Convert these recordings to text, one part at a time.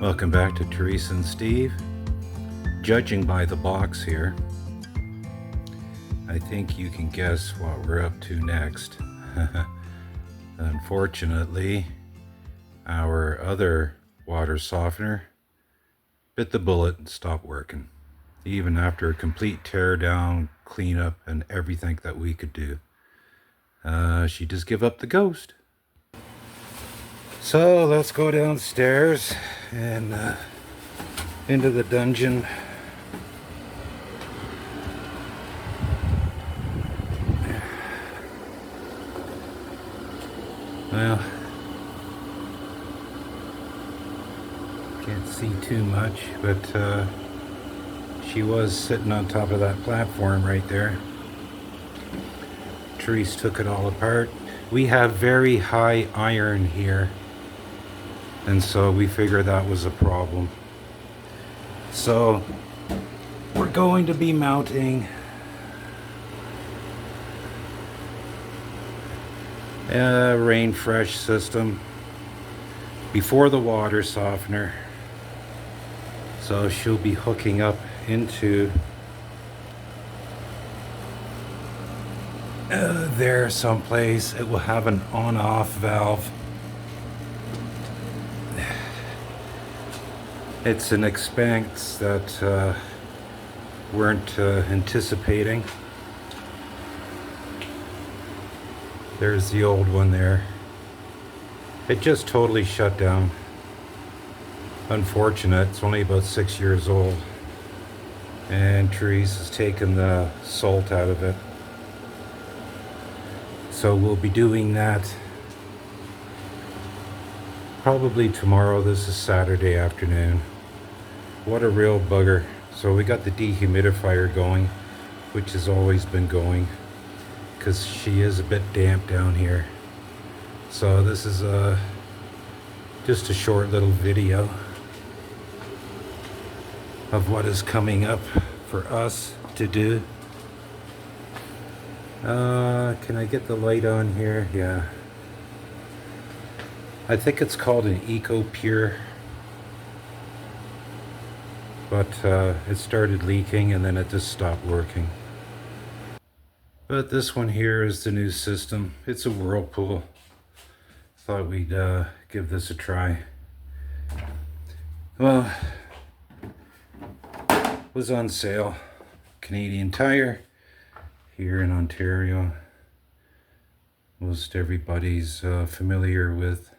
Welcome back to Teresa and Steve. Judging by the box here, I think you can guess what we're up to next. Unfortunately, our other water softener bit the bullet and stopped working, even after a complete tear down, cleanup, and everything that we could do. She just gave up the ghost. So let's go downstairs and into the dungeon. Well, can't see too much, but she was sitting on top of that platform right there. Therese took it all apart. We have very high iron here, and so we figured that was a problem. So we're going to be mounting a rain fresh system before the water softener. So she'll be hooking up into there someplace. It will have an on-off valve. It's an expense that weren't anticipating. There's the old one there. It just totally shut down. Unfortunate. It's only about 6 years old. And Therese has taken the salt out of it. So we'll be doing that probably tomorrow. This is Saturday afternoon. What a real bugger. So we got the dehumidifier going, which has always been going, because she is a bit damp down here. So this is just a short little video of what is coming up for us to do. Can I get the light on here? Yeah. I think it's called an Eco Pure, but it started leaking and then it just stopped working. But this one here is the new system. It's a Whirlpool. Thought we'd give this a try. Well, it was on sale. Canadian Tire here in Ontario. Most everybody's familiar with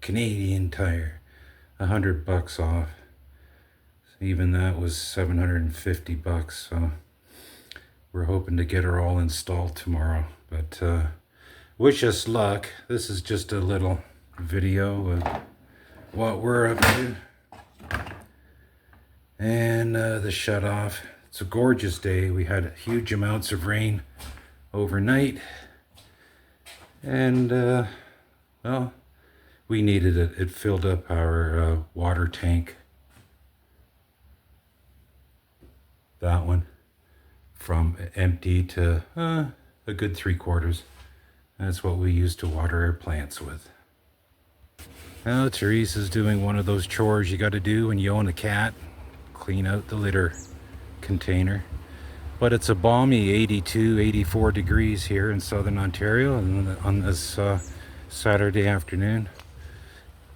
Canadian Tire. $100 off. Even that was $750. So we're hoping to get her all installed tomorrow. But wish us luck. This is just a little video of what we're up to. And the shut off. It's a gorgeous day. We had huge amounts of rain overnight. And well, we needed it. It filled up our water tank. That one. From empty to a good 3/4. That's what we use to water our plants with. Now Therese is doing one of those chores you got to do when you own a cat. Clean out the litter container. But it's a balmy 82, 84 degrees here in southern Ontario on this Saturday afternoon.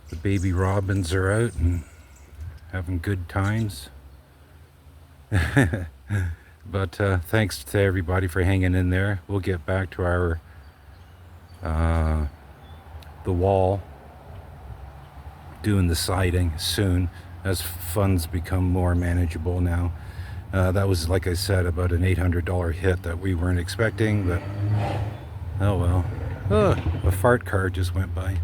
The baby robins are out and having good times. But thanks to everybody for hanging in there. We'll get back to our the wall, doing the siding soon as funds become more manageable now. That was, like I said, about an $800 hit that we weren't expecting, but oh well. Oh, a fart car just went by.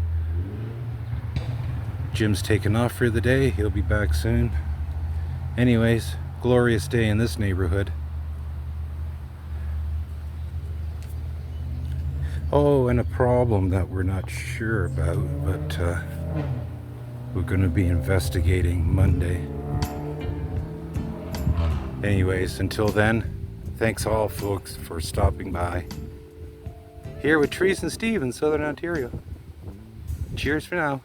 Jim's taken off for the day. He'll be back soon. Anyways, glorious day in this neighborhood. Oh, and a problem that we're not sure about, but we're going to be investigating Monday. Anyways, until then, thanks all folks for stopping by. Here with Teresa and Steve in Southern Ontario. Cheers for now.